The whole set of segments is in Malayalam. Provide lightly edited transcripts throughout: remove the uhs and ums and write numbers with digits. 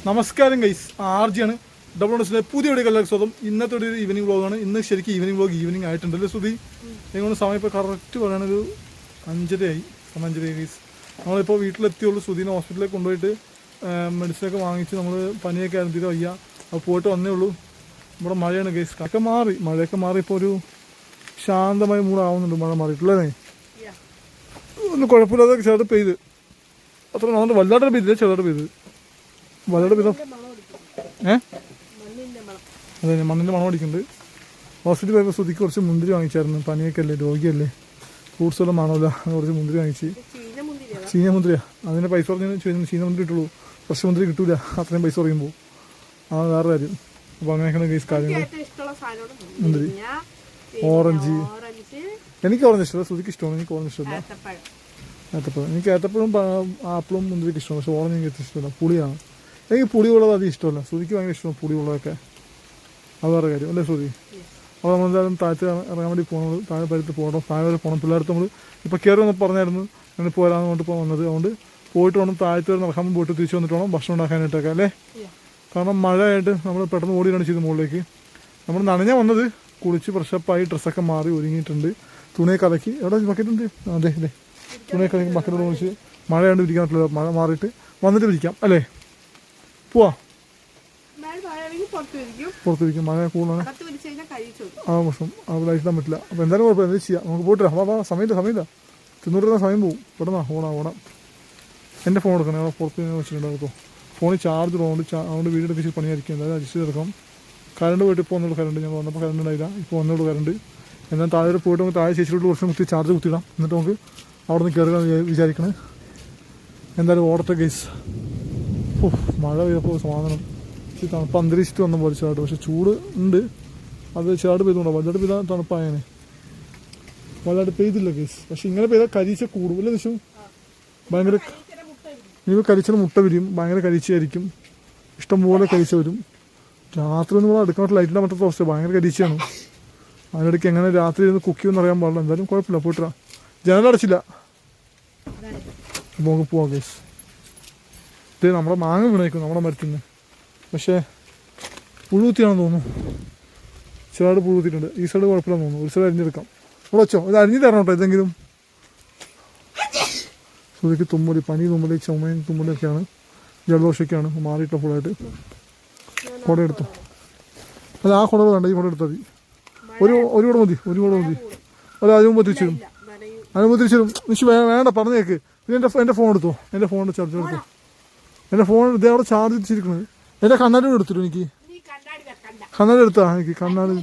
നമസ്കാരം ഗൈസ്, ആർജിയാണ് ഡബിൾ ഡോസിലെ പുതിയ വീഡിയോ സ്വാഗതം. ഇന്നത്തെ ഒരു ഈവനിങ് വ്ളോഗാണ്. ഇന്ന് ശരിക്കും ഈവനിങ് ആയിട്ടുണ്ടല്ലേ സുധി? നിങ്ങളുടെ സമയം ഇപ്പോൾ കറക്റ്റ് പറയാനൊരു 5:30 ഗൈസ്. നമ്മളിപ്പോൾ വീട്ടിലെത്തിയുള്ളൂ. സുധീനെ ഹോസ്പിറ്റലിലേക്ക് കൊണ്ടുപോയിട്ട് മെഡിസിനൊക്കെ വാങ്ങിച്ച് നമ്മൾ പനിയൊക്കെ ആയിരുന്നു വയ്യ. അപ്പോൾ പോയിട്ട് വന്നേ ഉള്ളൂ. ഇവിടെ മഴയാണ് ഗൈസ്. മഴയൊക്കെ മാറി ഇപ്പോൾ ഒരു ശാന്തമായ മൂടാവുന്നുണ്ട്. മഴ മാറിയിട്ടില്ലേ? ഒന്നും കുഴപ്പമില്ലാതെ ചെറുത് പെയ്ത് അത്ര നന്നായിട്ട് വല്ലാതെ പെയ്തില്ല, ചെറുതായിട്ട് പെയ്ത് വല്ലാതെ പെയ്ത അതെ മണ്ണിൻ്റെ മണം അടിക്കുന്നുണ്ട്. ഹോസ്പിറ്റലിൽ പോയപ്പോൾ സുധിക്ക് കുറച്ച് മുന്തിരി വാങ്ങിച്ചായിരുന്നു. പനിയൊക്കെ അല്ലേ, രോഗിയല്ലേ, ഫ്രൂട്ട്സ് എല്ലാം മണമില്ല. കുറച്ച് മുന്തിരി വാങ്ങിച്ച്. ചീഞ്ഞ മുന്തിരിയാ. അതിന് പൈസ പറഞ്ഞ് ചീഞ്ഞ മുന്തിരി കിട്ടുള്ളൂ, ഫ്രഷ് മുന്തിരി കിട്ടൂല. അത്രയും പൈസ പറയുമ്പോൾ ആ വേറെ കാര്യം. അപ്പോൾ അങ്ങനെയൊക്കെയാണ് കേസ് കാര്യങ്ങൾ. മുന്തിരി, ഓറഞ്ച്. എനിക്ക് ഓറഞ്ച് ഇഷ്ടമല്ല, സുധിക്ക് ഇഷ്ടമാണ്. എനിക്ക് ഓറഞ്ച് ഇഷ്ടമല്ല. ഏത്തപ്പഴം എനിക്ക് ഏത്തപ്പഴം ആപ്പിളും മുന്തിരിക്ക് ഇഷ്ടമാണ്. പക്ഷെ ഓറഞ്ച് എനിക്ക് ഇഷ്ടമല്ല, പുളിയാണ്. എനിക്ക് പുളിയുള്ളത് അധികം ഇഷ്ടമല്ല. സുധിക്ക് ഭയങ്കര ഇഷ്ടമാണ് പുളിയുള്ളതൊക്കെ. അത് വേറെ കാര്യം അല്ലേ സുധി? അപ്പോൾ നമ്മളെന്തായാലും താഴത്ത് ഇറങ്ങാൻ വേണ്ടി പോകുന്നത്. താഴെ പരിത്ത് പോകണം, താഴെ വരെ പോകണം. പിള്ളേർക്ക് നമ്മൾ ഇപ്പോൾ കയറി വന്ന് പറഞ്ഞായിരുന്നു അങ്ങനെ പോരാന്ന് കൊണ്ട് ഇപ്പോൾ വന്നത്. അതുകൊണ്ട് പോയിട്ട് വേണം താഴത്ത് വരെ നടക്കാൻ പോയിട്ട് തിരിച്ച് വന്നിട്ട് വേണം ഭക്ഷണം ഉണ്ടാക്കാനായിട്ടൊക്കെ അല്ലേ. കാരണം മഴയായിട്ട് നമ്മൾ പെട്ടെന്ന് ഓടിയാണ് ചെയ്ത് മുകളിലേക്ക്. നമ്മൾ നനഞ്ഞാൽ വന്നത്, കുളിച്ച് ഫ്രഷപ്പായി ഡ്രസ്സൊക്കെ മാറി ഒരുങ്ങിയിട്ടുണ്ട്. തുണിയൊക്കെ അലക്കി. എവിടെ ബക്കറ്റുണ്ട്? അതെ അതെ, തുണിയൊക്കെ അലക്കി ബക്കറ്റ് കുളിച്ച്. മഴയാണ്ട് വിരിക്കാൻ പറ്റില്ല. മഴ മാറിയിട്ട് വന്നിട്ട് വിരിക്കാം അല്ലേ? പോവാ. പുറത്തിരിക്കും, മഴ കൂടുതലാണ്. ആ പ്രശ്നം അത് ലൈറ്റിടാൻ പറ്റില്ല. അപ്പോൾ എന്തായാലും കുഴപ്പമില്ല, എന്താ ചെയ്യാം. നമുക്ക് പോയിട്ട് സമയമില്ല. തിന്നൂരുന്ന സമയം പോകും. പെട്ടെന്നാ ഓടാം. എൻ്റെ ഫോൺ എടുക്കണം. അവിടെ പുറത്ത് വെച്ചിട്ടുണ്ടാവും. ഇപ്പോൾ ഫോണിൽ ചാർജ് അതുകൊണ്ട് വീടെടുത്ത് വെച്ച് പണിയായിരിക്കും. എന്തായാലും അഡ്ജസ്റ്റ് ചെയ്തെടുക്കാം. കറണ്ട് പോയിട്ട് ഇപ്പോൾ വന്നോളൂ. കറണ്ട് ഞാൻ വന്നപ്പോൾ കറണ്ട് ഉണ്ടായില്ല. ഇപ്പോൾ വന്നോളൂ കറണ്ട്. എന്നാൽ താഴെ പോയിട്ട് നമുക്ക് താഴെ ചേച്ചിയോട് കുറച്ച് കുത്തി ചാർജ് കുത്തിയിടാം. എന്നിട്ട് നമുക്ക് അവിടെ നിന്ന് കയറുക വിചാരിക്കണേ. എന്തായാലും ഓടത്തെ കേസ്. മഴ പെയ്തപ്പോൾ സമാധാനം. തണുപ്പ് അന്തരീക്ഷിച്ചിട്ട് വന്ന പോലെ ചേർട്ട്. പക്ഷെ ചൂട് ഉണ്ട്. അത് ചേർട്ട് പെയ്തുകൊണ്ടോ വലുതായിട്ട് പെയ്താൽ തണുപ്പായനെ. വലുതായിട്ട് പെയ്തില്ല കേസ്. പക്ഷെ ഇങ്ങനെ പെയ്താൽ കരിച്ച കൂടും അല്ലേ ദിശു? ഭയങ്കര നിങ്ങൾ കരിച്ചിന് മുട്ട വിരിയും. ഭയങ്കര കരിച്ചായിരിക്കും. ഇഷ്ടംപോലെ കരിച്ച വരും. രാത്രി ഒന്നും കൂടെ അടുക്കാൻ ലൈറ്റിടാൻ പറ്റാത്ത അവസ്ഥ. ഭയങ്കര കരിച്ചാണ്. അതിനിടയ്ക്ക് എങ്ങനെ രാത്രി ഇരുന്ന് കുക്കിയൊന്നും അറിയാൻ പാടില്ല. എന്തായാലും കുഴപ്പമില്ല, പോയിട്ടാ. ജനലടച്ചില്ല. അപ്പോൾ നമുക്ക് പോവാം കേസ്. ഇത് നമ്മുടെ മാങ്ങ വീണേക്കും നമ്മുടെ മരത്തിൽ നിന്ന്. പക്ഷേ പുഴുത്തിയാണെന്ന് തോന്നുന്നു. ചെറുതായിട്ട് പുഴുത്തിട്ടുണ്ട്. ഈ സൈഡ് കുഴപ്പമില്ലെന്ന് തോന്നുന്നു. ഒരു സൈഡ് അരിഞ്ഞെടുക്കാം. ഇവിടെ വെച്ചോ, ഇത് അരിഞ്ഞ് തരണം കേട്ടോ. ഇതെങ്കിലും സുധിക്ക് തുമ്മല്, പനി തുമ്മല്, ചുമയും തുമ്മലൊക്കെയാണ്. ജലദോഷമൊക്കെയാണ്. മാറിയിട്ടോ ഫുള്ളായിട്ട്. കുട എടുത്തോ. അല്ല, ആ കുട വേണ്ട, ഈ കുട എടുത്താൽ മതി. ഒരു കുട മതി. അല്ല, അതിനുമ്പ് തിരിച്ചു തരും. നിശ്ചയം വേണ്ട, പറഞ്ഞേക്ക്. പിന്നെ എൻ്റെ ഫോൺ എടുത്തോ. എൻ്റെ ഫോണിൻ്റെ ചാർജർ എടുത്തോ. എൻ്റെ ഫോൺ ഇതേ അവിടെ ചാർജ് വെച്ചിരിക്കുന്നത്. എൻ്റെ കണ്ണാടി എടുത്തിട്ടു. എനിക്ക് കണ്ണാടി എടുത്താ. എനിക്ക് കണ്ണാടി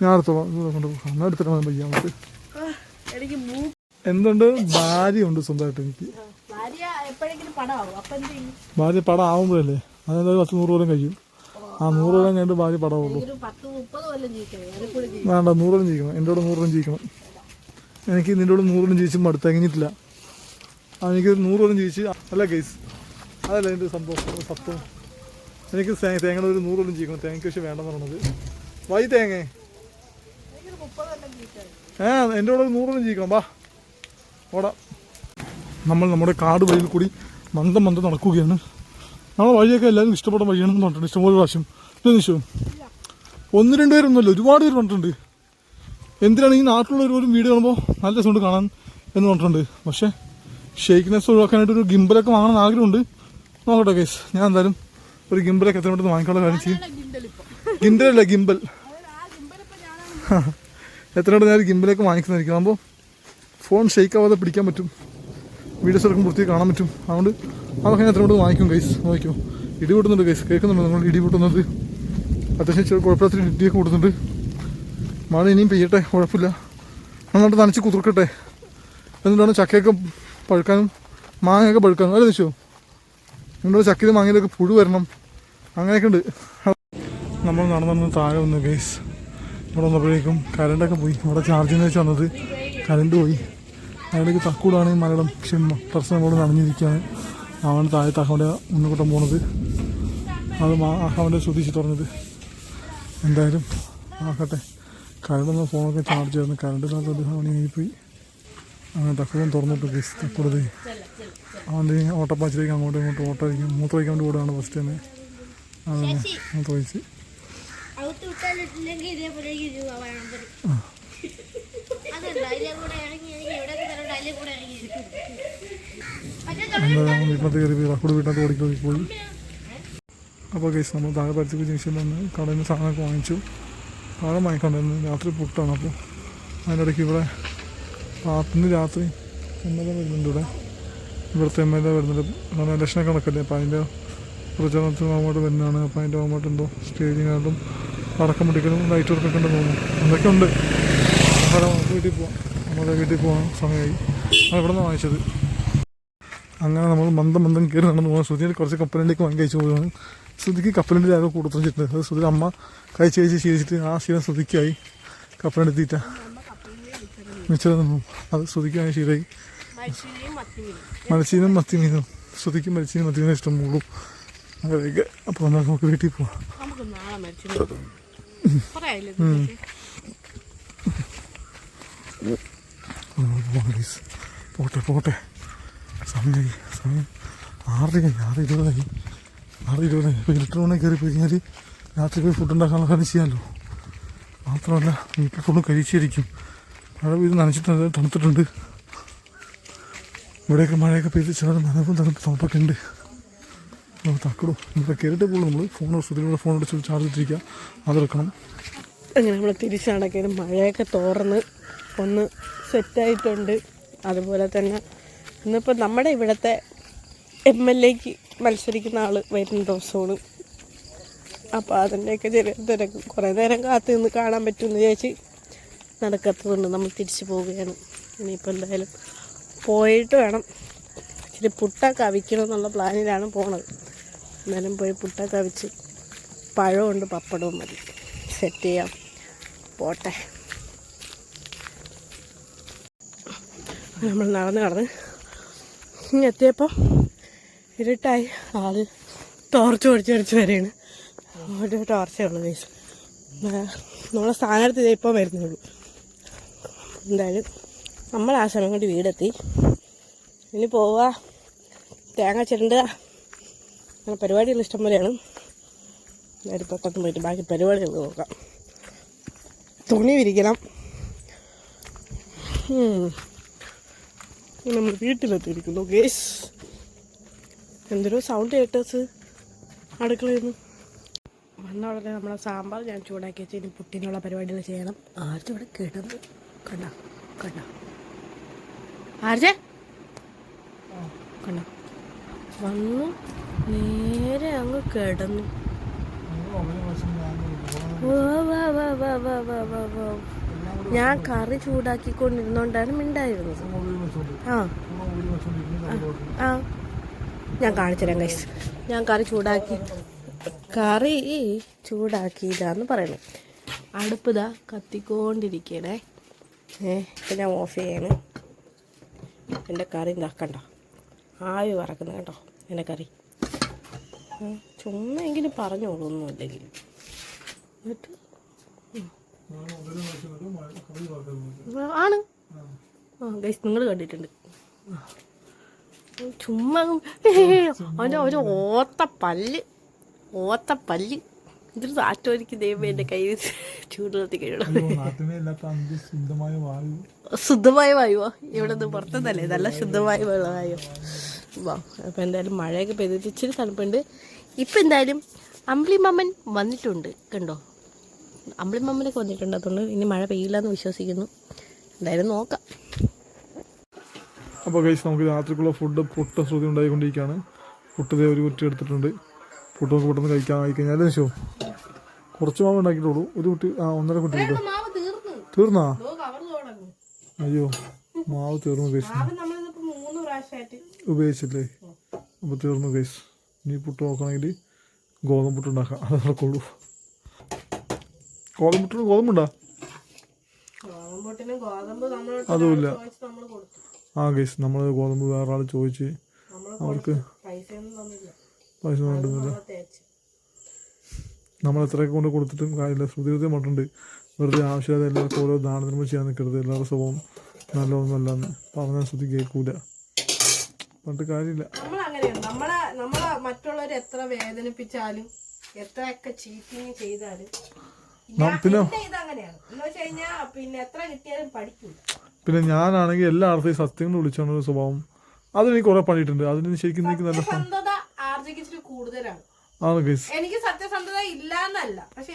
ഞാൻ എടുത്തോളാം. കണ്ണാടി എടുത്തിട്ടാണ് പയ്യ. നമുക്ക് എന്തുണ്ട്, ഭാര്യയുണ്ട് സ്വന്തമായിട്ട്. എനിക്ക് ഭാര്യ പടം ആവുമ്പോഴല്ലേ, അതെന്തായാലും 10-100 കൊല്ലം കഴിയും. ആ 100 കൊല്ലം കഴിഞ്ഞിട്ട് ഭാര്യ പടമുള്ളൂ. വേണ്ട, 100 കൊല്ലം ജീവിക്കണം. എൻ്റെ കൂടെ 100 കൊല്ലം ജീവിക്കണം. എനിക്ക് നിൻ്റെ കൂടെ 100 കൊല്ലം ജീവിച്ചും അടുത്ത് കഴിഞ്ഞിട്ടില്ല. എനിക്ക് 100 കൊല്ലം ജീവിച്ച് അല്ല ഗൈസ്, അതല്ല എൻ്റെ സംഭവം സത്വം. എനിക്ക് തേങ്ങയുടെ ഒരു 100 കൊല്ലം ജീവിക്കണം. തേങ്ങയ്ക്ക് പക്ഷേ വേണ്ടെന്ന് പറഞ്ഞത്. വൈ തേങ്ങ എൻ്റെ കൂടെ 100 കൊല്ലം ജീവിക്കണം. വാ ഓടാം. നമ്മൾ നമ്മുടെ കാട് വഴിയിൽ കൂടി മന്ദം നടക്കുകയാണ്. നമ്മളെ വഴിയൊക്കെ എല്ലാവരും ഇഷ്ടപ്പെട്ട വഴിയാണെന്ന് പറഞ്ഞിട്ടുണ്ട്. ഇഷ്ടംപോലെ പ്രാവശ്യം നിശ്ചയം 1-2 പേരൊന്നുമല്ല, ഒരുപാട് പേര് പറഞ്ഞിട്ടുണ്ട്. എന്തിനാണ് ഈ നാട്ടിലുള്ളവരും വീഡിയോ കാണുമ്പോൾ നല്ല രസമുണ്ട് കാണാൻ എന്ന് പറഞ്ഞിട്ടുണ്ട്. പക്ഷേ ഷെയ്ക്ക്നെസ് ഒഴിവാക്കാനായിട്ട് ഒരു ഗിംബലൊക്കെ വാങ്ങണമെന്ന് ആഗ്രഹമുണ്ട്. നോക്കട്ടെ കേസ്. ഞാൻ എന്തായാലും ഒരു ഗിംബലൊക്കെ എത്ര പെട്ടെന്ന് വാങ്ങിക്കാനുള്ള കാര്യം ചെയ്യും. ഗിംബൽ എത്രയോടെ ഞാൻ ഗിംബലൊക്കെ വാങ്ങിക്കുന്നതായിരിക്കും. ആകുമ്പോൾ ഫോൺ ഷെയ്ക്ക് ആവാതെ പിടിക്കാൻ പറ്റും. വീഡിയോസ് എടുക്കുമ്പോൾ വൃത്തി കാണാൻ പറ്റും. അതുകൊണ്ട് അതൊക്കെ ഞാൻ എത്രയോട് വാങ്ങിക്കും ഗൈസ്. നോക്കിയോ, ഇടി പൊട്ടുന്നുണ്ട് ഗൈസ്. കേൾക്കുന്നുണ്ട് നിങ്ങൾ ഇടി പൊട്ടുന്നത്? അത്യാവശ്യം കുഴപ്പമില്ലാത്ത ഇടിയൊക്കെ കൊടുക്കുന്നുണ്ട്. മഴ ഇനിയും പെയ്യട്ടെ, കുഴപ്പമില്ല. നന്നായിട്ട് നനച്ച് കുതിർക്കട്ടെ. എന്നിട്ടാണ് ചക്കയൊക്കെ പഴുക്കാനും മാങ്ങയൊക്കെ പഴുക്കാനും അല്ലേ വെച്ചോ? നിങ്ങളുടെ ചക്കയിലും മാങ്ങയിലൊക്കെ പുഴു വരണം. അങ്ങനെയൊക്കെ ഉണ്ട്. നമ്മൾ നടന്നു താഴെ വന്നു ഗൈസ്. ഇവിടെ വന്നപ്പോഴേക്കും കറണ്ടൊക്കെ പോയി. ഇവിടെ ചാർജിങ് വെച്ച് വന്നത് കറണ്ട് പോയി. അതിലേക്ക് തക്കൂടാണ് മലയാളം ടെറസ് നമ്മളോട് നനഞ്ഞിരിക്കുകയാണ്. അവൻ താഴെ തക്കവൻ്റെ മുന്നുകൂട്ടം പോണത്. അത് അവൻ്റെ ശ്രദ്ധിച്ച് തുറഞ്ഞത്. എന്തായാലും ആക്കട്ടെ. കറണ്ട് ഫോണൊക്കെ ചാർജ് ചെയ്യുന്നു. കറണ്ട് ഇല്ലാത്ത മണിയായിപ്പോയി. അങ്ങനെ തക്കുളം തുറന്നിട്ട് ഗൈസ് തക്കുടത് അവൻ്റെ ഓട്ടപ്പാച്ചിലേക്ക് അങ്ങോട്ടും ഇങ്ങോട്ടും ഓട്ടമായിരിക്കും മൂത്രമൊഴിക്കാൻ വേണ്ടി കൂടെയാണ് ഫസ്റ്റ് തന്നെ അതന്നെ മൂത്രമൊഴിച്ച് എന്തായാലും വീട്ടിനകത്ത് കയറി തക്കുട് വീട്ടിനകത്ത് ഓടിക്കളി പോയി. അപ്പോൾ ഗൈസ് നമ്മൾ താഴെ പരിസ്ഥിതി ജംഗ്ഷനിൽ വന്ന് കടയിൽ നിന്ന് സാധനമൊക്കെ വാങ്ങിച്ചു. താഴെ വാങ്ങിക്കൊണ്ടിരുന്നു. രാത്രി പുട്ടാണ്. അപ്പോൾ അതിൻ്റെ ഇടയ്ക്ക് ഇവിടെ ഇന്ന് രാത്രി MLA വരുന്നുണ്ട്. ഇവിടുത്തെ MLA വരുന്നുണ്ട്. കാരണം ഇലക്ഷനൊക്കെ നടക്കല്ലേ, അപ്പോൾ അതിൻ്റെ പ്രചാരണത്തിന് അങ്ങോട്ട് വരുന്നതാണ്. അപ്പോൾ അതിൻ്റെ അങ്ങോട്ട് എന്തോ സ്റ്റേജിങ്ങായിട്ടും അടക്കം പിടിക്കലും ലൈറ്റ് വർക്കൊക്കെ ഉണ്ടെന്ന് തോന്നുന്നു. എന്തൊക്കെ ഉണ്ട്. നമുക്ക് വീട്ടിൽ പോകാൻ സമയമായി. അത് ഇവിടെ നിന്ന് വാങ്ങിച്ചത്. അങ്ങനെ നമ്മൾ മന്ദം കയറി നടന്നു പോകാൻ. ശ്രുതിയിൽ കുറച്ച് കപ്പലണ്ടിക്ക് വാങ്ങി കഴിച്ചു പോവുകയാണ്. ശ്രുതിക്ക് കപ്പലണ്ടി ആകെ കൂടുതൽ വെച്ചിട്ടുണ്ട്. അത് ശ്രുതി അമ്മ കഴിച്ച് ശീലിച്ചിട്ട് ആ ശീലം ശ്രുതിക്കായി. കപ്പലണ്ടി തീറ്റ മിച്ചം അത് ശ്രുതിക്കായ ശീലമായി. മരച്ചീനും മത്തിമീനും ശ്രുതിക്കും മരച്ചീനും മത്തിമീനും ഇഷ്ടം പോകും അങ്ങനെയൊക്കെ. അപ്പോൾ എന്നാൽ നമുക്ക് വീട്ടിൽ പോവാം. പോട്ടെ സമയം 6:20. ഇപ്പോൾ 8 മണി കയറി പോയി കഴിഞ്ഞാൽ രാത്രി പോയി ഫുഡ് ഉണ്ടാക്കാനുള്ള കാര്യം ചെയ്യാമല്ലോ. മാത്രമല്ല വീട്ടിൽ ഫുഡ് കഴിച്ചിരിക്കും. മഴ പെയ്ത് നനച്ചിട്ടുണ്ട്, തണുത്തിട്ടുണ്ട്. ഇവിടെയൊക്കെ മഴയൊക്കെ പെയ്ത് ചില നനവും തണുപ്പൊക്കെ ഉണ്ട്. തക്കടും ഇവിടെ കയറിയിട്ട് പോകുള്ളൂ. നമ്മൾ ഫോൺ അടിച്ച് ചാർജ് ഇട്ടിരിക്കുക, അതെടുക്കണം. അങ്ങനെ നമ്മൾ തിരിച്ചടക്കിയത് മഴയൊക്കെ തോർന്ന് ഒന്ന് സെറ്റായിട്ടുണ്ട്. അതുപോലെ തന്നെ ഇന്നിപ്പോൾ നമ്മുടെ ഇവിടുത്തെ MLAക്ക് മത്സരിക്കുന്ന ആൾ വരുന്ന ദിവസമാണ്. അപ്പോൾ അതിൻ്റെയൊക്കെ ചെറിയ തിരക്ക് കുറേ നേരം കാത്തു നിന്ന് കാണാൻ പറ്റുമെന്ന് വിചാരിച്ച് നടക്കാത്തതുകൊണ്ട് നമ്മൾ തിരിച്ചു പോവുകയാണ്. ഇനിയിപ്പോൾ എന്തായാലും പോയിട്ട് വേണം ഇച്ചിരി പുട്ടൊക്കെ അവിക്കണം എന്നുള്ള പ്ലാനിലാണ് പോണത്. എന്തായാലും പോയി പുട്ടൊക്കെ അവിച്ച് പഴമുണ്ട്, പപ്പടവും മതി, സെറ്റ് ചെയ്യാം. പോട്ടെ. നമ്മൾ നടന്ന് ഇനി എത്തിയപ്പം ഇരുട്ടായി. ആൾ ടോർച്ച് ഓടിച്ചടിച്ച് വരെയാണ്. ഒരു ടോർച്ചേ ഉള്ളൂ ഗൈസ്. നമ്മളെ സ്ഥാനത്ത് ഇപ്പോൾ വരുന്നുള്ളൂ. എന്തായാലും നമ്മൾ ആ സമയം കൊണ്ട് വീടെത്തി. ഇനി പോവുക, തേങ്ങ ചിരണ്ടുക, അങ്ങനെ പരിപാടികൾ ഇഷ്ടം പോലെയാണ്. എല്ലാവരും പെട്ടെന്ന് പോയിട്ട് ബാക്കി പരിപാടികൾ നോക്കാം. തുണി വിരിക്കണം. നമ്മൾ വീട്ടിലെത്തിയിരിക്കുന്നു ഗേസ്. എന്തൊരു സൗണ്ട് കേട്ടേഴ്സ് അടുക്കളയിൽ നിന്ന് വന്ന ഉടനെ നമ്മളെ സാമ്പാർ ഞാൻ ചൂടാക്കി വെച്ച് ഇനി പുട്ടിനുള്ള പരിപാടികൾ ചെയ്യണം. ആർച്ച ഇവിടെ കിടന്ന് കണ്ട ആർച്ച കണ്ട വന്നു നേരെ അങ്ങ് കിടന്നു. ഞാൻ കറി ചൂടാക്കിക്കൊണ്ടിരുന്നോണ്ടാണ് മിണ്ടായിരുന്നത്. ആ ഞാൻ കാണിച്ചുതരാം ഗൈസ്. ഞാൻ കറി ചൂടാക്കിയതാന്ന് പറയണേ. അടുപ്പിതാ കത്തിക്കൊണ്ടിരിക്കണേ. ഇപ്പം ഞാൻ ഓഫ് ചെയ്യണേ. എൻ്റെ കറി ഉണ്ടാക്കണ്ട, ആവി പറക്കുന്നത് കേട്ടോ എൻ്റെ കറി. ചുമ്മാ എങ്കിലും പറഞ്ഞോളൂ, ഒന്നും ഇല്ലെങ്കിൽ. എന്നിട്ട് ആണ് ഗൈസ്, നിങ്ങൾ കണ്ടിട്ടുണ്ട്. ചുമ്മാ അവൻ്റെ ഒരു ഓത്തപ്പല്ല് ഇതൊരു സാറ്റോരിക്ക് ദൈവം എൻ്റെ കയ്യിൽ ചൂടുവെള്ളത്തിൽ കഴിയണം. ശുദ്ധമായ വായുവോ ഇവിടെ നിന്ന് പുറത്തുനിന്നല്ലേ, നല്ല ശുദ്ധമായ വായു. വാ, അപ്പം എന്തായാലും മഴയൊക്കെ പെയ്തിട്ട് ഇച്ചിരി തണുപ്പുണ്ട്. ഇപ്പം എന്തായാലും അമ്പിളിമാമൻ വന്നിട്ടുണ്ട്, കണ്ടോ? അമ്പിളിമാമനൊക്കെ വന്നിട്ടുണ്ട്. അതുകൊണ്ട് ഇനി മഴ പെയ്യില്ല എന്ന് വിശ്വസിക്കുന്നു. എന്തായാലും നോക്കാം. അപ്പോൾ ഗൈസ്, നമുക്ക് രാത്രിക്കുള്ള പുട്ട് ശ്രുതി ഉണ്ടായിക്കൊണ്ടിരിക്കുകയാണ്. പുട്ട് ഒരു കുറ്റി എടുത്തിട്ടുണ്ട്. പുട്ട് നമുക്ക് പെട്ടെന്ന് കഴിക്കാൻ ശോ കുറച്ച് മാവ് ഉണ്ടാക്കിയിട്ടുള്ളൂ. ഒരു കുട്ടി 1.5 കുറ്റി കിട്ടും. തീർന്നാ? അയ്യോ, മാവ് തീർന്നു ഗൈസ്, ഉപയോഗിച്ചില്ലേ? അപ്പോൾ തീർന്നു ഗൈസ്. ഇനി പുട്ട് നോക്കണമെങ്കിൽ ഗോതമ്പ് പുട്ട് ഉണ്ടാക്കാം, അത് നടക്കുള്ളൂ. ഗോതമ്പുണ്ടോ? അതുമില്ല. ഗൈസ്, നമ്മൾ ഗോതമ്പ് വേറെ ആൾ ചോദിച്ച് അവർക്ക് പൈസ കൊണ്ടുവന്നില്ല. നമ്മൾ എത്രയൊക്കെ കൊണ്ട് കൊടുത്തിട്ടും കാര്യമില്ല. ശ്രുതി മട്ടുണ്ട്. വെറുതെ ആവശ്യമില്ലാതെ എല്ലാവർക്കും ഓരോ ദാനധർമ്മം ചെയ്യാൻ നിൽക്കരുത്. എല്ലാവരുടെ സ്വഭാവം നല്ലതൊന്നുമല്ലെന്ന് പറഞ്ഞാൽ ശ്രുതി കേൾക്കൂല, പറഞ്ഞിട്ട് കാര്യമില്ല. നമ്മളങ്ങനെയാണ്. നമ്മളെ മറ്റുള്ളവർ എത്ര വേദനിപ്പിച്ചാലും എത്രയൊക്കെ ചീറ്റിങ് ചെയ്താലും ഇതങ്ങനെയാണ് എന്ന് വെച്ച് കഴിഞ്ഞാൽ പിന്നെ എത്ര കിട്ടിയാലും പഠിക്കൂല. പിന്നെ ഞാനാണെങ്കിൽ എല്ലാ ആൾക്കാരും സത്യങ്ങൾ വിളിച്ചോണ്ട ഒരു സ്വഭാവം, അതെനിക്ക് കുറെ പണിയിട്ടുണ്ട്. അതിന് ശരിക്കും എനിക്ക് നല്ല സത്യസന്ധത ആർജിക്ക് ഇച്ചിരി കൂടുതലാണ്. എനിക്ക് സത്യസന്ധത ഇല്ലാന്നല്ല, പക്ഷെ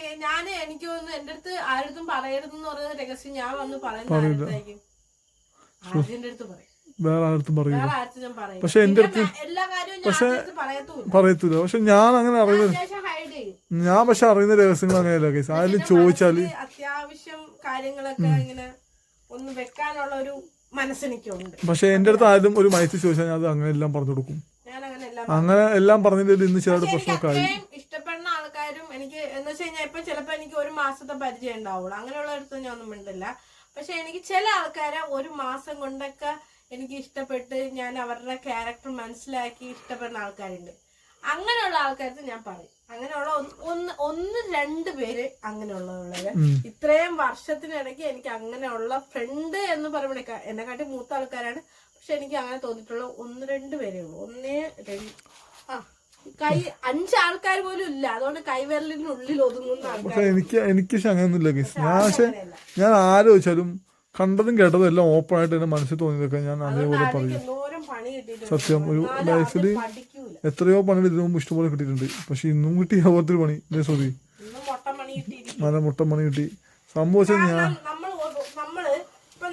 എനിക്ക് തോന്നുന്നു എന്റെ അടുത്ത് ആരുടെ പറയരുതെന്ന് പറയുന്ന രഹസ്യം ഞാൻ വന്ന് പറയുന്നതായിരിക്കും ആർജിന്റെ അടുത്ത് പറയും, വേറെ ആർത്തും പറയില്ല. ഞാൻ പറയും. പക്ഷെ എന്റെ അടുത്ത് എല്ലാ കാര്യവും പറയത്തില്ല. പക്ഷെ ഞാൻ അങ്ങനെ അറിയുന്നത്, ഞാൻ പക്ഷെ അറിയുന്ന രഹസ്യങ്ങൾ അങ്ങനെയല്ല കേസ്. ആരെങ്കിലും ചോദിച്ചാല് അത്യാവശ്യം കാര്യങ്ങളൊക്കെ ഇങ്ങനെ ഒന്ന് വെക്കാനുള്ള ഒരു മനസ്സെനിക്കുണ്ട്. പക്ഷെ എന്റെ അടുത്ത് ആരും ഒരു മയത്തി ചോദിച്ചാൽ ഞാൻ അത് അങ്ങനെ എല്ലാം പറഞ്ഞു കൊടുക്കും. അങ്ങനെ എല്ലാം പറഞ്ഞിട്ട് ഇന്ന് ചില പ്രശ്നമൊക്കെ ആയി. ഇഷ്ടപ്പെടുന്ന ആൾക്കാരും എനിക്ക് എന്ന് വെച്ച് കഴിഞ്ഞാൽ ഇപ്പൊ ചിലപ്പോ എനിക്ക് ഒരു മാസത്തെ പരിചയം ഉണ്ടാവുള്ളൂ, അങ്ങനെയുള്ള അടുത്ത് ഞാൻ ഒന്നും മിണ്ടില്ല. പക്ഷെ എനിക്ക് ചില ആൾക്കാരെ ഒരു മാസം കൊണ്ടൊക്കെ എനിക്ക് ഇഷ്ടപ്പെട്ട് ഞാൻ അവരുടെ ക്യാരക്ടർ മനസ്സിലാക്കി ഇഷ്ടപ്പെടുന്ന ആൾക്കാരുണ്ട്. അങ്ങനെയുള്ള ആൾക്കാർക്ക് ഞാൻ പറയും. അങ്ങനെയുള്ള ഒന്ന് രണ്ട് പേര് അങ്ങനെയുള്ളത്. ഇത്രയും വർഷത്തിനിടയ്ക്ക് എനിക്ക് അങ്ങനെയുള്ള ഫ്രണ്ട് എന്ന് പറയുമ്പോഴേക്കാ എന്നെക്കാട്ടി മൂത്ത ആൾക്കാരാണ്. പക്ഷെ എനിക്ക് അങ്ങനെ തോന്നിയിട്ടുള്ള ഒന്ന് രണ്ട് പേരേ ഉള്ളൂ. 5 ആൾക്കാർ പോലും ഇല്ല. അതുകൊണ്ട് കൈവിരലിനുള്ളിൽ ഒതുങ്ങുന്ന ആൾക്കാർ. എനിക്ക് അങ്ങനെയൊന്നുമില്ല കേസ്. ഞാൻ ആലോചിച്ചാലും കണ്ടതും കേട്ടതും എല്ലാം ഓപ്പൺ ആയിട്ട് എന്റെ മനസ്സിൽ തോന്നിയതൊക്കെ ഞാൻ അതേപോലെ പറയും. സത്യം, ഒരു ലൈഫിൽ എത്രയോ പണി ഇതിനു മുമ്പ് ഇഷ്ടംപോലെ കിട്ടിയിട്ടുണ്ട്. പക്ഷെ ഇന്നും കിട്ടി അതുപോലത്തെ പണി. ശ്രുതി നല്ല മുട്ട പണി കിട്ടി. സംഭവിച്ചത്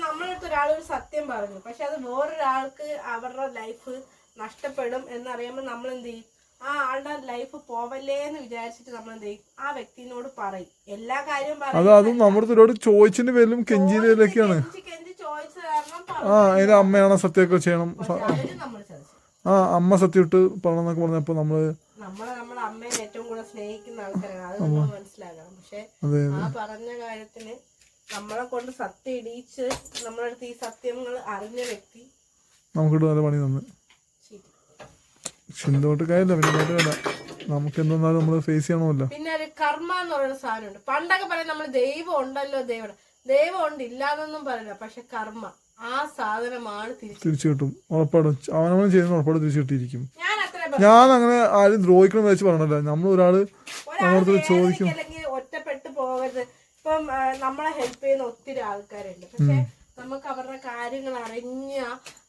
നമ്മളടുത്ത് ഒരാളൊരു സത്യം പറഞ്ഞു, പക്ഷെ അത് വേറൊരാൾക്ക് അവരുടെ ലൈഫ് നഷ്ടപ്പെടും എന്നറിയുമ്പോൾ നമ്മൾ എന്ത് ചെയ്യും? ആ ആളുടെ ലൈഫ് പോവല്ലേ എന്ന് വിചാരിച്ചിട്ട് നമ്മൾ എന്ത് ചെയ്യും? ആ വ്യക്തിനോട് പറയും എല്ലാ കാര്യവും. അതും നമ്മുടെ ഒരുപാട് ചോദിച്ചതിന്റെ പേരിലും കെഞ്ചിന്റെ പേരിലൊക്കെയാണ്. അതിന്റെ അമ്മയാണോ സത്യമൊക്കെ ചെയ്യണം, അമ്മ സത്യം ഇട്ട് പറഞ്ഞെന്നൊക്കെ പറഞ്ഞപ്പോ നമ്മളെ അമ്മയെ ഏറ്റവും കൂടുതൽ സ്നേഹിക്കുന്ന ആൾക്കാരാണ്, അത് നമ്മൾ മനസ്സിലാക്കണം. പക്ഷെ ആ പറഞ്ഞ കാര്യത്തിന് നമ്മളെ കൊണ്ട് സത്യം ഇടിയിച്ച് നമ്മളടുത്ത് ഈ സത്യങ്ങൾ അറിഞ്ഞ വ്യക്തി നമുക്കിട്ട് നല്ല പണി തന്നു. ചിന്തോട്ട് കാര്യമില്ല, പിന്നെ നമുക്ക് എന്തെന്നാലും നമ്മൾ ഫേസ് ചെയ്യണമല്ലോ. പിന്നെ ഒരു കർമ്മ എന്ന് പറയുന്ന സാധനമുണ്ട്. പണ്ടൊക്കെ പറയാം നമ്മൾ ദൈവം ഉണ്ടല്ലോ, ദൈവം ഉണ്ട് ഇല്ലാന്നൊന്നും പറയില്ല. പക്ഷെ കർമ്മ ആ സാധനമാണ് തിരിച്ചു കിട്ടും. ഉറപ്പാടും അവനവൻ ചെയ്യുന്ന ഉറപ്പാട് തിരിച്ചു കിട്ടിയിരിക്കും. ഞാൻ അങ്ങനെ ആരും ദ്രോഹിക്കണം വെച്ച് പറഞ്ഞല്ലോ. നമ്മൾ ഒരാള് നമ്മളടുത്ത് ചോദിക്കും, ഒറ്റപ്പെട്ടു പോകരുത്. ഇപ്പം നമ്മളെ ഹെൽപ്പ് ചെയ്യുന്ന ഒത്തിരി ആൾക്കാരുണ്ട്. പക്ഷെ നമുക്ക് അവരുടെ കാര്യങ്ങൾ അറിഞ്ഞ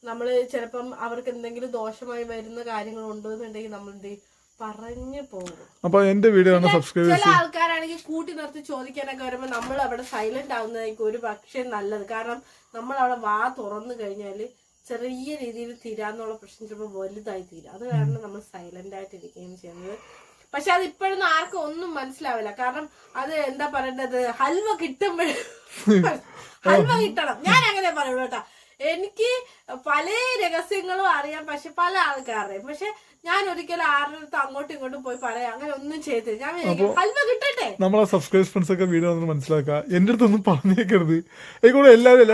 നമ്മള് ചിലപ്പം അവർക്ക് എന്തെങ്കിലും ദോഷമായി വരുന്ന കാര്യങ്ങൾ ഉണ്ടെന്നുണ്ടെങ്കിൽ നമ്മൾ എന്ത് ചെയ്യും? പറഞ്ഞു പോകും. അപ്പൊ എന്റെ വീഡിയോ ചില ആൾക്കാരാണെങ്കിൽ കൂട്ടി നിർത്തി ചോദിക്കാനൊക്കെ വരുമ്പോ നമ്മൾ അവിടെ സൈലന്റ് ആവുന്നതായിരിക്കും ഒരു പക്ഷേ നല്ലത്. കാരണം നമ്മൾ അവിടെ വാ തുറന്നു കഴിഞ്ഞാല് ചെറിയ രീതിയിൽ തീരാന്നുള്ള പ്രശ്നം ചിലപ്പോൾ വലുതായി തീരും. അത് കാരണം നമ്മൾ സൈലന്റ് ആയിട്ട് ഇരിക്കുകയും ചെയ്യുന്നത്. പക്ഷെ അത് ഇപ്പോഴൊന്നും ആർക്കും ഒന്നും മനസ്സിലാവില്ല. കാരണം അത് എന്താ പറയേണ്ടത്, ഹൽവ ഹൽവ കിട്ടണം. ഞാൻ അങ്ങനെ പറയുള്ളൂ കേട്ടാ. എനിക്ക് പല രഹസ്യങ്ങളും അറിയാം, പക്ഷെ പല ആൾക്കാരുടെയും. പക്ഷെ ഞാൻ ഒരിക്കലും ആരുടെ അടുത്ത് അങ്ങോട്ടും ഇങ്ങോട്ടും പോയി പറയാം അങ്ങനെ ഒന്നും ചെയ്ത് ഞാൻ ഹൽവ കിട്ടട്ടെ. നമ്മളെ സബ്സ്ക്രൈബ് ഫ്രണ്ട്സ് ഒക്കെ വീഡിയോ മനസ്സിലാക്കുക. എന്റെ അടുത്തൊന്നും പറഞ്ഞേക്കരുത്. എല്ലാവരും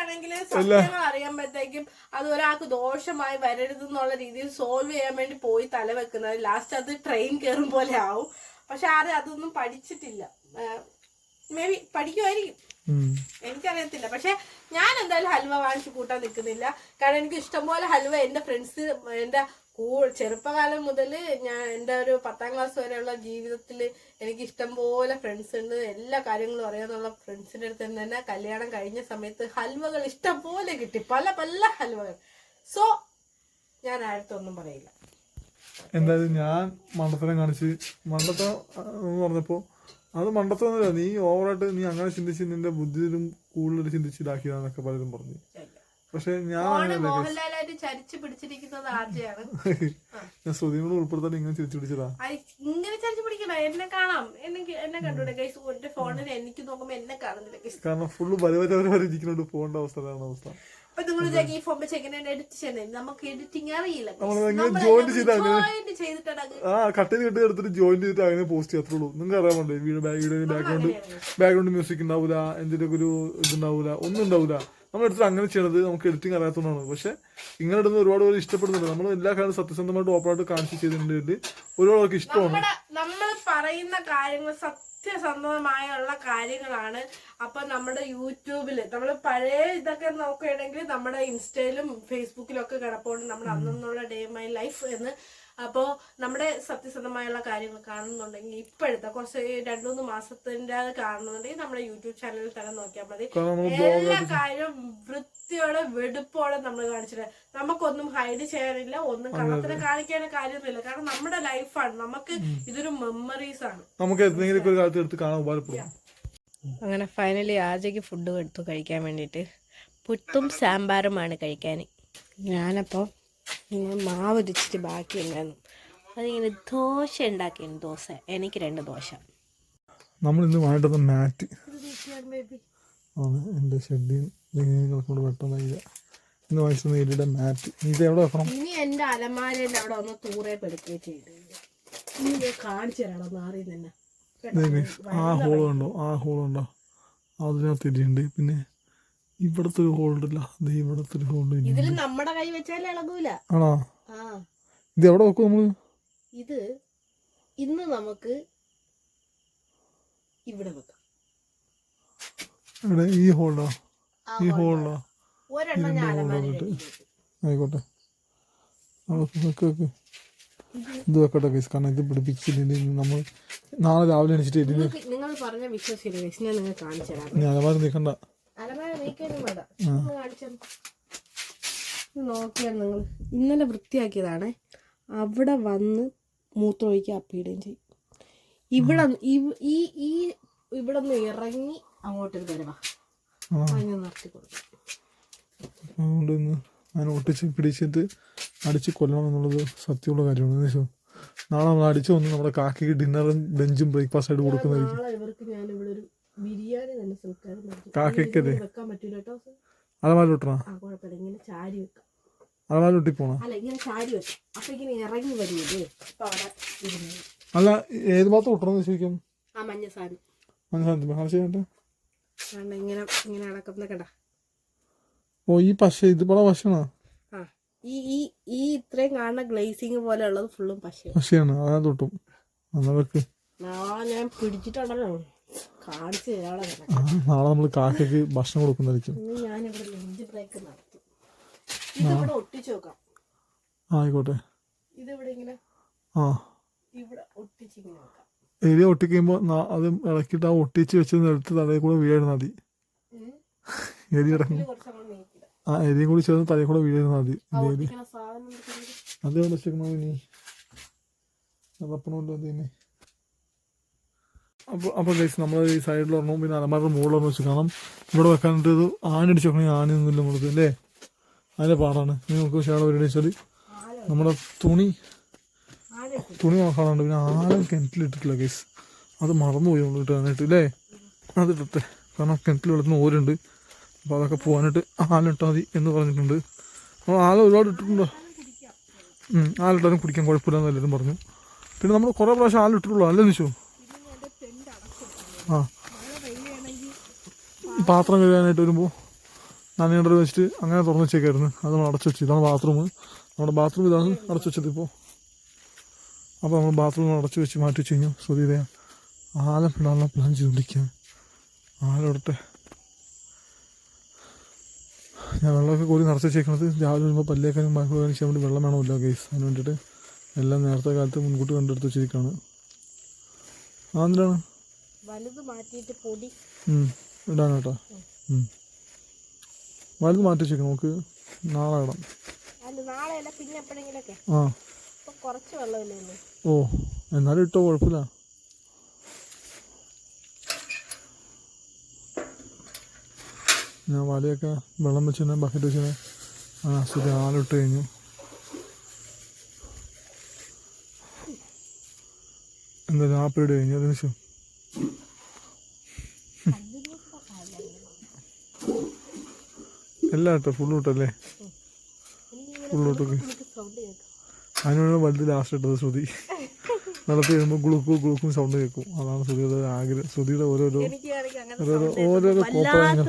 ആണെങ്കിൽ സത്യങ്ങൾ അറിയുമ്പോഴത്തേക്കും അത് ഒരാൾക്ക് ദോഷമായി വരരുത് എന്നുള്ള രീതിയിൽ സോൾവ് ചെയ്യാൻ വേണ്ടി പോയി തല വെക്കുന്നത് ലാസ്റ്റ് അത് ട്രെയിൻ കയറും പോലെ ആവും. പക്ഷെ ആരും അതൊന്നും പഠിച്ചിട്ടില്ല. മേ ബി പഠിക്കുമായിരിക്കും, എനിക്കറിയത്തില്ല. പക്ഷെ ഞാൻ എന്തായാലും ഹൽവ വാങ്ങിച്ചു കൂട്ടാൻ നിൽക്കുന്നില്ല. കാരണം എനിക്ക് ഇഷ്ടംപോലെ ഹൽവ എന്റെ ഫ്രണ്ട്സ്, എന്റെ ചെറുപ്പകാലം മുതൽ ഞാൻ എൻ്റെ ഒരു 10ാം ക്ലാസ് വരെയുള്ള ജീവിതത്തിൽ എനിക്ക് ഇഷ്ടംപോലെ ഫ്രണ്ട്സ് ഉണ്ട്. എല്ലാ കാര്യങ്ങളും അറിയാന്നുള്ള ഫ്രണ്ട്സിൻ്റെ അടുത്ത് തന്നെ കല്യാണം കഴിഞ്ഞ സമയത്ത് ഹൽവകൾ ഇഷ്ടംപോലെ കിട്ടി, പല പല ഹൽവകൾ. സോ ഞാൻ ആയിരത്തൊന്നും പറയില്ല. എന്തായാലും ഞാൻ മണ്ടത്തരം കാണിച്ച് മണ്ടത്തരം പറഞ്ഞപ്പോ അത് മണ്ടത്തൊന്നുമില്ല. നീ ഓവറായിട്ട് നീ അങ്ങനെ ചിന്തിച്ച് നിന്റെ ബുദ്ധിയിലും കൂടുതൽ ചിന്തിച്ച് ഇതാക്കിയതാന്നൊക്കെ പലരും പറഞ്ഞു. പക്ഷെ ഞാൻ ശ്രുതിയോട് ഉൾപ്പെടുത്താൻ ഇങ്ങനെ ചിരിച്ചു പിടിച്ചതാ. ഇങ്ങനെ ചരിച്ചു പിടിക്കണ എന്നെ കാണാം, എന്നെ കണ്ടൂടെ ഗൈസ്? എന്റെ ഫോണിൽ എനിക്ക് നോക്കുമ്പോ എന്നെ കാണുന്നില്ല ഗൈസ്. കാരണം ഫുള്ള് വരെ ഇരിക്കുന്നോണ്ട് പോകേണ്ട അവസ്ഥ. അപ്പൊ നിങ്ങൾ ഈ ഫോൺ വെച്ച് എങ്ങനെ എഡിറ്റ് ചെയ്യുന്നത്? നമുക്ക് എഡിറ്റിംഗ് അറിയില്ല. കട്ടിന് കെട്ടി എടുത്തിട്ട് ജോയിന്റ് ചെയ്തിട്ട് അങ്ങനെ പോസ്റ്റ് ചെയ്യത്തുള്ളൂ. നിങ്ങൾക്ക് അറിയാൻ വേണ്ടേ? ബാക്ക്ഗ്രൗണ്ട് മ്യൂസിക് ഉണ്ടാവില്ല, എന്തെങ്കിലും ഒരു ഇതുണ്ടാവില്ല, ഒന്നും ഉണ്ടാവില്ല. നമ്മൾ എടുത്തിട്ട് അങ്ങനെ ചെയ്യണത് നമുക്ക് എഡിറ്റിംഗ് അറിയാത്തതുകൊണ്ടാണ്. പക്ഷെ ഇങ്ങനെ ഇടുന്ന ഒരുപാട് പേര് ഇഷ്ടപ്പെടുന്നുണ്ട്. നമ്മൾ എല്ലാ കാര്യവും സത്യസന്ധമായിട്ട് ഓപ്പണായിട്ട് കാണിച്ച് ചെയ്തിട്ടുണ്ട്. ഒരുപാട് പേർക്ക് ഇഷ്ടമാണ്. നമ്മൾ പറയുന്ന കാര്യങ്ങൾ സത്യസന്ധമായുള്ള കാര്യങ്ങളാണ്. അപ്പൊ നമ്മുടെ യൂട്യൂബില് നമ്മൾ പഴയ ഇതൊക്കെ നോക്കുകയാണെങ്കിൽ നമ്മുടെ ഇൻസ്റ്റയിലും ഫേസ്ബുക്കിലും ഒക്കെ കിടപ്പുണ്ട് നമ്മുടെ അന്നുള്ള ഡേ മൈ ലൈഫ് എന്ന്. അപ്പോൾ നമ്മുടെ സത്യസന്ധമായുള്ള കാര്യങ്ങൾ കാണുന്നുണ്ടെങ്കിൽ ഇപ്പോഴത്തെ കുറച്ച് 2-3 മാസത്തിന്റെ കാണുന്നുണ്ടെങ്കിൽ നമ്മുടെ യൂട്യൂബ് ചാനലിൽ തന്നെ നോക്കിയാൽ മതി. എല്ലാ കാര്യവും വൃത്തിയോടെ വെടുപ്പോടെ നമ്മൾ കാണിച്ചിട്ട് നമുക്കൊന്നും ഹൈഡ് ചെയ്യാനില്ല, ഒന്നും കള്ളത്തിന് കാണിക്കാനും കാര്യമൊന്നുമില്ല. കാരണം നമ്മുടെ ലൈഫാണ്, നമുക്ക് ഇതൊരു മെമ്മറീസ് ആണ്. നമുക്ക് എന്തെങ്കിലും ഒരു കാലത്ത് എടുത്ത് കാണാൻ ഉപകാരപ്പെടും. അങ്ങനെ ഫൈനലി ആജയ്ക്ക് ഫുഡ് എടുത്തു കഴിക്കാൻ വേണ്ടിയിട്ട്. പുട്ടും സാമ്പാറുമാണ് കഴിക്കാൻ. ഞാനപ്പോൾ മാവ് ഇരിച്ചിട്ട് ബാക്കിയുണ്ടായിരുന്നു, അതിങ്ങനെ ദോശ ഉണ്ടാക്കിയിരുന്നു. ദോശ എനിക്ക് 2 ദോശ. നമ്മൾ ഇന്ന് വേണ്ടത് മാറ്റ് ആണ്. എൻ്റെ ഷെഡിൽ കൊണ്ട് പെട്ടെന്ന് ഇന്ന് വാങ്ങിച്ചത് എലിയുടെ മാറ്റ്. ഇത് എവിടെ വെക്കണം? ഇനി എൻ്റെ അലമാരേൻ്റെ അവിടെ ഒന്ന് തൂറെ പെടുക്കുകയും ചെയ്തിട്ടുണ്ട്. ഇനി കാണിച്ചു തരാം മാറി തന്നെ. ആ ഹോളുണ്ടോ? ആ ഹോളുണ്ടോ? അതിനകത്ത് ഇരിയുണ്ട്. പിന്നെ ഇവിടത്തെ ഒരു ഹോളുണ്ടല്ലോ, അത് ഇവിടത്തെ ഒരു ഹോളുണ്ട്. ഇതിൽ നമ്മുടെ കൈ വെച്ചാലേ ഇളകൂല. ആണോ? ഇത് എവിടെ വെക്കും നമ്മള്? ഇത് ഇന്ന് നമുക്ക് ഇവിടെ വെക്കാം. ഇവിടെ ഈ ഹോളോ? ഈ ഹോളോ? ഒരെണ്ണം ഞാൻ അലമാരയിൽ ആയിക്കോട്ടെ. ഇത് വെക്കട്ടെ കേസ്, കാരണം ഇത് പിടിപ്പിച്ചില്ലെങ്കിൽ നമ്മൾ നാളെ രാവിലെ എണീച്ചിട്ട് നിങ്ങൾ പറഞ്ഞ വിശ്വസിച്ചില്ല. നിങ്ങൾ കാണിച്ചു തരാം. അലമാര നീക്കണ്ട. അലമാര നീക്കാനും വേണ്ട, കാണിച്ചു നോക്കിയാൽ നിങ്ങൾ. ഇന്നലെ വൃത്തിയാക്കിയതാണ്. അവിടെ വന്ന് മൂത്രമൊഴിക്കുക, അപ്പിയിടുകയും ചെയ്യും. ഇവിടെ ഇവിടെ നിന്ന് ഇറങ്ങി അങ്ങോട്ടൊരു വരവാ നിർത്തി കൊടുക്കും. അതുകൊണ്ട് ഇന്ന് അങ്ങനെ ഒട്ടിച്ച് പിടിച്ചിട്ട് അടിച്ച് കൊല്ലണം എന്നുള്ളത് സത്യമുള്ള കാര്യമാണ്. നാളെ നമ്മൾ അടിച്ചു വന്ന് നമ്മുടെ കാക്കയ്ക്ക് ഡിന്നറും ലഞ്ചും ബ്രേക്ക്ഫാസ്റ്റ് ആയിട്ട് കൊടുക്കുന്നതായിരിക്കും. കാക്കയ്ക്കല്ലേ അലമാര ഇട്ടണ? അലമാര ഇട്ടി പോണ? അല്ല, ഏത് ഭാഗത്ത് ഇട്ടണമെന്ന് ചോദിക്കും. മഞ്ഞ സാധനം ഓ, ഈ പശ ഇത് ഇവിടെ പശയാണോ? ഈ ഇത്രയും കാണുന്ന ഗ്ലേസിങ് പോലെ ഉള്ളത് ഫുള്ളും പശയാണ്. അതാ തൊട്ടും അതൊക്കെ ഞാൻ പിടിച്ചിട്ടുണ്ടല്ലോ, കാണിച്ചു തരാളെ. നാളെ നമ്മൾ കാക്കയ്ക്ക് ഭക്ഷണം കൊടുക്കുന്നതായിരിക്കും. ഞാനിവിടെ ലഞ്ച് ബ്രേക്ക് നടത്തും. ഇതിവിടെ ഒട്ടിച്ചു നോക്കാം. ആയിക്കോട്ടെ. ഇതിവിടെ ഇങ്ങനെ ഇവിടെ ഒട്ടിച്ചിങ്ങനെ വെക്കാം. എലി ഒട്ടിക്കുമ്പോൾ അത് ഇളക്കിയിട്ട് ആ ഒട്ടിച്ച് വെച്ച് നിലത്ത് തലയിൽ കൂടെ വീഴുന്ന മതി. എലി ഇടക്കും. ആ എലിയും കൂടി ചേർന്ന് തലയിൽ കൂടെ വീഴുന്ന മതി. എലി അത് എവിടെ വെച്ചേക്കണോ ഇനി? അതപ്പണമല്ലോ അത് തന്നെ. അപ്പോൾ ഗൈസ് നമ്മൾ ഈ സൈഡിൽ ഒരെണ്ണം പിന്നെ അലമാരുടെ മുകളിലൊന്നും വെച്ച് കാണാം. ഇവിടെ വെക്കാനായിട്ട് ഇത് ആനടിച്ച് വെക്കണമെങ്കിൽ ആനയൊന്നുമില്ല നമ്മളത് അല്ലേ? അതിൻ്റെ പാടാണ്. നമുക്ക് ഷേള പരിപാടി വെച്ചാൽ നമ്മുടെ തുണി നോക്കാറുണ്ട്. പിന്നെ ആരും കിണറ്റിലിട്ടിട്ടില്ല ഗൈസ്, അത് മറന്നുപോയി നമ്മൾ ഇട്ടാനായിട്ട് അല്ലേ? അത് ഇട്ടത്തെ, കാരണം കിണറ്റിൽ വെള്ളത്തിന് ഓരുണ്ട്. അപ്പോൾ അതൊക്കെ പോകാനായിട്ട് ആലിട്ടാൽ മതി എന്ന് പറഞ്ഞിട്ടുണ്ട്. നമ്മൾ ആല ഒരുപാട് ഇട്ടിട്ടുണ്ടോ? ആലിട്ടാലും കുടിക്കാൻ കുഴപ്പമില്ലെന്ന് എല്ലാവരും പറഞ്ഞു. പിന്നെ നമ്മൾ കുറേ പ്രാവശ്യം ആലിട്ടിട്ടുള്ളൂ അല്ലേ നിശോ? ആ, പാത്രം കഴുകാനായിട്ട് വരുമ്പോൾ നനയേണ്ടത് വെച്ചിട്ട് അങ്ങനെ തുറന്ന് വെച്ചേക്കായിരുന്നു. അത് നമ്മൾ അടച്ചു വെച്ചു. ഇതാണ് ബാത്റൂം. നമ്മുടെ ബാത്റൂം ഇതാണ് അടച്ചു വെച്ചത് ഇപ്പോൾ. അപ്പോൾ നമ്മൾ ബാത്റൂം അടച്ചു വെച്ച് മാറ്റി വെച്ച് കഴിഞ്ഞാൽ സുധീര ആലം ഇടാനുള്ള പ്ലാൻ ചെയ്തുകൊണ്ടിരിക്കുക. ആലം ഇടട്ടെ. ഞാൻ വെള്ളമൊക്കെ കോരി നിറച്ച് വെച്ചേക്കണത് രാവിലെ വരുമ്പോൾ പല്ലേക്കാനും മഴക്കാനും ചെയ്യാൻ വേണ്ടി വെള്ളം വേണമല്ലോ ഗൈസ്. അതിന് വേണ്ടിയിട്ട് എല്ലാം നേരത്തെ കാലത്ത് മുൻകൂട്ടി കണ്ടെടുത്ത് വെച്ചിരിക്കുകയാണ്. എന്തിനാണ് ഇടാൻ കേട്ടോ? വലുത് മാറ്റി വെച്ചേക്കാം, നമുക്ക് നാളെ ഇടാം. ആ ഓ, എന്നാലും ഇട്ടോ കുഴപ്പമില്ല. ഞാൻ വലയൊക്കെ വെള്ളം വെച്ച് തന്നെ ബക്കറ്റ് വെച്ച് തന്നെ ശരി ആലിട്ട് കഴിഞ്ഞു. എന്തായാലും ആ പീരീഡ് കഴിഞ്ഞു. അതിന് ശേഷം എല്ലാം ഇട്ടോ, ഫുള്ള് ഇട്ടല്ലേ? ഫുള്ളോട്ടൊക്കെ അതിനോട് വലുത് ലാസ്റ്റ് ഇട്ടത് ശ്രുതി നടത്തി കഴിയുമ്പോൾ ഗ്ലൂക്കും സൗണ്ട് കേൾക്കും. അതാണ് ശ്രുതിയുടെ ആഗ്രഹം. ശ്രുതിയുടെ ഓരോരോ കോപ്രായങ്ങൾ,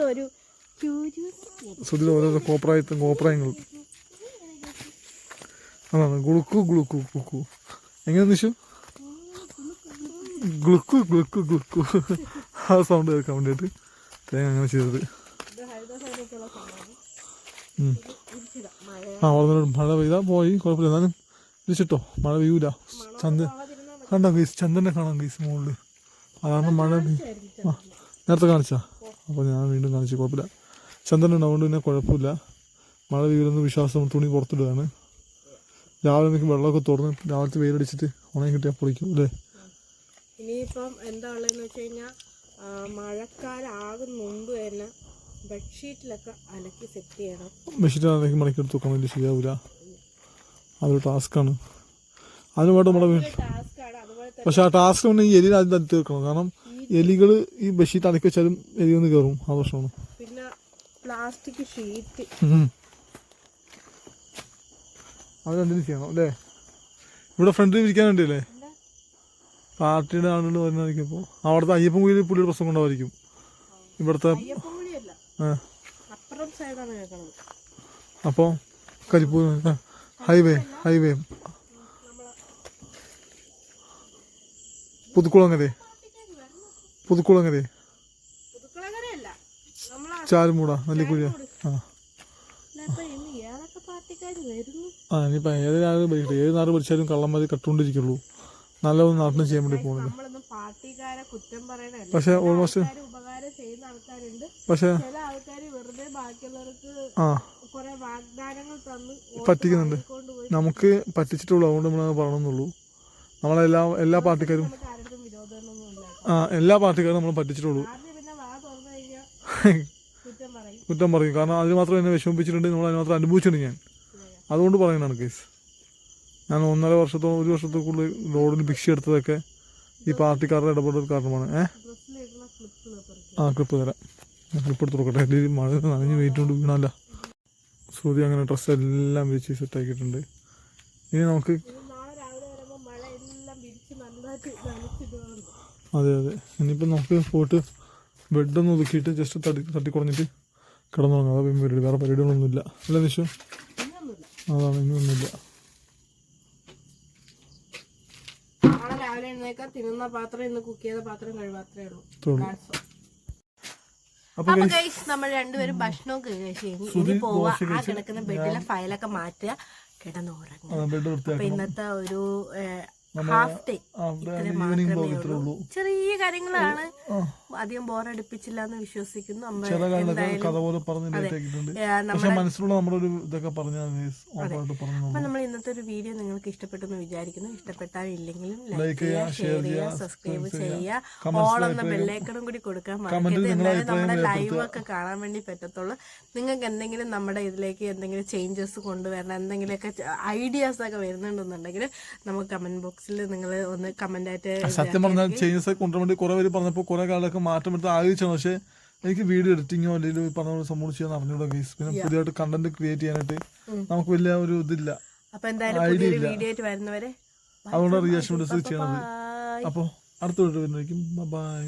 ശ്രുതിയുടെ ഓരോരോ കോപ്രായങ്ങൾ അതാണ്. ഗ്ലുക്കു എങ്ങനെ നിശു? ഗ്ലുക്കു ഗ്ലുക്കു ഗ്ലുക്കു ആ സൗണ്ട് കേൾക്കാൻ വേണ്ടിയിട്ട് തേങ്ങ അങ്ങനെ ചെയ്തത്. ആ വളർന്നു മഴ പെയ്താൽ പോയി കുഴപ്പമില്ല. എന്നാലും തിരിച്ചിട്ടോ മഴ പെയ്യൂല. കണ്ടോ ഗൈസ്, ചന്ദ്രനെ കാണാം ഗൈസ് മുകളിൽ. അതാണ് മഴ ആ നേരത്തെ കാണിച്ചാ. അപ്പോൾ ഞാൻ വീണ്ടും കാണിച്ചു, കുഴപ്പമില്ല. ചന്ദ്രൻ ഉണ്ടാവുകൊണ്ട് പിന്നെ കുഴപ്പമില്ല. മഴ പെയ്യുന്ന വിശ്വാസം. തുണി പുറത്തിടുകയാണ്. രാവിലെ എനിക്ക് വെള്ളമൊക്കെ തുറന്ന് രാവിലത്തെ വെയിലടിച്ചിട്ട് ഉണങ്ങി കിട്ടിയാൽ പൊളിക്കും അല്ലേ. ഇനിയിപ്പം എന്താ ഉള്ളതെന്ന് വെച്ച് കഴിഞ്ഞാൽ മഴക്കാലാകും മുമ്പ് തന്നെ ബെഡ്ഷീറ്റിലൊക്കെ അലക്കി സെറ്റ് ചെയ്യണം. ബെഡ്ഷീറ്റ് അലക്കി മണിക്കെടുത്ത് വെക്കാൻ വേണ്ടി ശരിയാവില്ല. അതൊരു ടാസ്ക്കാണ്. അതിന് വേണ്ട നമ്മുടെ പക്ഷെ ആ ടാസ്ക് കൊണ്ട് ഈ എലി ആദ്യം തടുത്ത് വെക്കണം. കാരണം എലികൾ ഈ ബെഡ്ഷീറ്റ് അലക്കി വെച്ചാലും എലി ഒന്ന് കയറും. ആ പ്രശ്നമാണ്. പിന്നെ പ്ലാസ്റ്റിക് ഷീറ്റ് അത് രണ്ടിനും ചെയ്യണം അല്ലേ. ഇവിടെ ഫ്രണ്ടിൽ ഇരിക്കാനുണ്ടല്ലേ പാർട്ടിയുടെ ആളുകൾ വരുന്നതായിരിക്കും. അവിടുത്തെ അയ്യപ്പൻ കുഴിയിൽ പുള്ളിയുടെ പ്രശ്നം കൊണ്ടായിരിക്കും. ഇവിടുത്തെ അപ്പോൾ കരിപ്പൂർ ഹൈവേ പുതുക്കുളങ്ങരെ ചാരുമൂട നെല്ലിക്കുഴിയ. ഇനിയിപ്പോൾ ഏത് നാട് പഠിച്ചാലും കള്ളന്മാർ കട്ടുകൊണ്ടിരിക്കുള്ളൂ. നല്ലതൊന്നും നാട്ടിന് ചെയ്യാൻ വേണ്ടി പോകുന്നില്ല. പക്ഷെ ഓൾമോസ്റ്റ് പക്ഷെ പറ്റിക്കുന്നുണ്ട്. നമുക്ക് പറ്റിച്ചിട്ടുള്ളൂ. അതുകൊണ്ട് നമ്മളത് പറയണമെന്നുള്ളൂ. എല്ലാ പാർട്ടിക്കാരും നമ്മൾ പറ്റിച്ചിട്ടുള്ളൂ. കുറ്റം പറയും. കാരണം അതിന് മാത്രം എന്നെ വിഷമിപ്പിച്ചിട്ടുണ്ട്. നമ്മൾ അതിന് മാത്രം അനുഭവിച്ചിട്ടുണ്ട് ഞാൻ. അതുകൊണ്ട് പറയുന്നതാണ് കേസ്. ഞാൻ 1.5 വർഷത്തോളം 1 വർഷത്തിൽ കൂടുതൽ റോഡിൽ ഭിക്ഷ എടുത്തതൊക്കെ ഈ പാർട്ടിക്കാരുടെ ഇടപെടൽ കാരണമാണ്. ക്ലിപ്പ് തരാം. ഞാൻ ക്ലിപ്പ് എടുത്ത് കൊടുക്കട്ടെ. അല്ലെങ്കിൽ മഴ നനഞ്ഞ് വെയിറ്റ് കൊണ്ട് വീണല്ല. ശ്രുതി അങ്ങനെ ഡ്രസ്സ് എല്ലാം വിരിച്ച് സെറ്റാക്കിയിട്ടുണ്ട്. ഇനി നമുക്ക് അതെ ഇനിയിപ്പോൾ നമുക്ക് പോയിട്ട് ബെഡൊന്ന് ഒതുക്കിയിട്ട് ജസ്റ്റ് തട്ടിക്കുറഞ്ഞിട്ട് കിടന്നുറങ്ങാം. അതാ പരിപാടി. വേറെ പരിപാടികളൊന്നുമില്ല അല്ലേ നിഷു? അതാണ് ഇന്നൊന്നുമില്ല. തിന്നുന്ന പാത്രം ഇന്ന് കുക്ക് ചെയ്ത പാത്രം കഴിവാത്രേ ഉള്ളൂ. അപ്പൊ നമ്മൾ രണ്ടുപേരും ഭക്ഷണമൊക്കെ കഴിച്ചു. ഇനി പോവാ ആ കിടക്കുന്ന ബെഡിലെ ഫയലൊക്കെ മാറ്റുക, കിടന്നുറങ്ങുക. അപ്പൊ ഇന്നത്തെ ഒരു ഹാഫ് ഡേ ഇത്ര മാത്രമേ ഉള്ളൂ. ചെറിയ കാര്യങ്ങളാണ്. അധികം ബോറടിപ്പിച്ചില്ല എന്ന് വിശ്വസിക്കുന്നു. അപ്പൊ നമ്മൾ ഇന്നത്തെ ഒരു വീഡിയോ നിങ്ങൾക്ക് ഇഷ്ടപ്പെട്ടെന്ന് വിചാരിക്കുന്നു. ഇഷ്ടപ്പെട്ടാലില്ലെങ്കിലും ലൈക്ക് ചെയ്യുക, ഷെയർ ചെയ്യുക, സബ്സ്ക്രൈബ് ചെയ്യുക, ഓൾ എന്ന ബെല്ലൈക്കണും കൂടി കൊടുക്കാൻ മറക്കരുത്. എന്നാലും നമ്മുടെ ലൈവ് ഒക്കെ കാണാൻ വേണ്ടി പറ്റത്തുള്ളൂ. നിങ്ങൾക്ക് എന്തെങ്കിലും നമ്മുടെ ഇതിലേക്ക് എന്തെങ്കിലും ചേഞ്ചസ് കൊണ്ടുവരണം, എന്തെങ്കിലുമൊക്കെ ഐഡിയാസ് ഒക്കെ വരുന്നുണ്ടെന്നുണ്ടെങ്കിൽ നമുക്ക് കമന്റ് ബോക്സിൽ നിങ്ങൾ ഒന്ന് കമന്റ് ആയിട്ട്. സത്യം പറഞ്ഞാൽ ചേഞ്ചസ് കൊണ്ടുവരാൻ വേണ്ടി കുറെ പേര് പറഞ്ഞപ്പോൾ കുറെ കാലൊക്കെ മാറ്റം എടുത്ത് ആലോചിച്ചാണ്. പക്ഷേ എനിക്ക് വീഡിയോ എഡിറ്റിങ്ങോ അല്ലെങ്കിൽ പറഞ്ഞ സംഭവം ചെയ്യാൻ അറിഞ്ഞൂടാ ഗൈസ്. പിന്നെ പുതിയതായിട്ട് കണ്ടന്റ് ക്രിയേറ്റ് ചെയ്യാനായിട്ട് നമുക്ക് വലിയ ഒരു ഇതില്ല. അപ്പൊ എന്തായാലും പുതിയൊരു വീഡിയോ ആയിട്ട് വരുന്നവരെ അതുകൊണ്ട് റിയാക്ഷൻ വീഡിയോസ് ചെയ്യണത്. അപ്പോൾ അടുത്ത വീഡിയോ വരുന്നതായിരിക്കും. ബൈ.